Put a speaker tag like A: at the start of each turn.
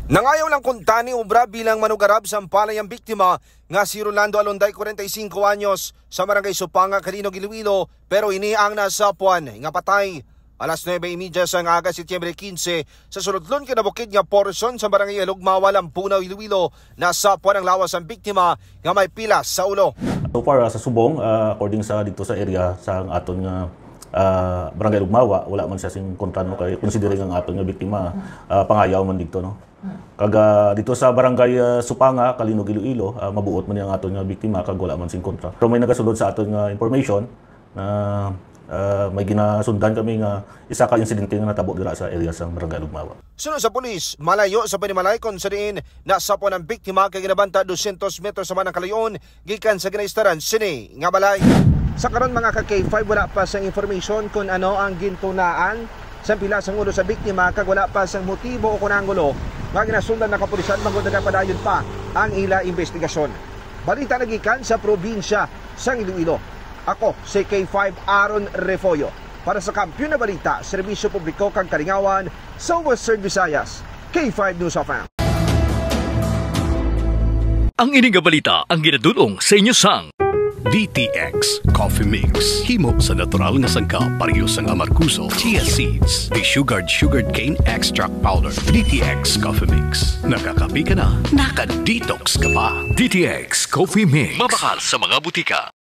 A: Nangayaw lang kuntani ubra bilang manugarab sa palay ang biktima nga si Rolando Alonday, 45 anyos, sa Barangay Supanga, Calinog, Iloilo, pero iniang na sa puwan nga patay. Alas 9:30 sa aga, Setyembre 15, sa suludlon kinabukid nga porson sa Barangay Alugmawa, Lampunaw, Iloilo, nasa puwan ang lawas ang biktima nga may pilas sa ulo.
B: So far sa Subong, according sa dito sa area sa aton nga Barangay Alugmawa, wala man siya sing kontrano kay considering ang aton nga biktima pangayaw man dito, no. Kaga dito sa Barangay Supanga, Calinog, Iloilo, mabuot man ang aton nga biktima kag wala man sing kontra. Pero may nagasulod sa aton nga information na may ginasundan kami nga isa ka insidente nga natabo dira sa area sa Barangay Alugmawa.
A: Sunod sa pulis, malayo sa panimalay kung sa diin nasapo ng biktima kay ginabanta 200 metros sa manang kalayon gikan sa ginaistaran sini nga balay. Sa karon mga ka-K5, wala pa sang information kung ano ang gintunaan sa pila sang ulo sa biktima kag wala pa sang motibo o kung angulo nga ginasundan ng kapulisan magud nagapadayon pa ang ila investigasyon. Balita nagikan sa probinsya sang Iloilo. Ako si K5 Aaron Refollo para sa Kampiyon na Balita, Serbisyo Publiko kag Kalingawan sa Western Visayas. K5 News of AM.
C: Ang ining balita ang ginadulong sa inyo sang DTX Coffee Mix. Himo sa natural nga sangka pareho sang amarkuso, chia seeds, de-sugared cane extract powder. DTX Coffee Mix. Nakakapi ka na, naka-detox ka pa. DTX Coffee Mix. Mabakal sa mga butika.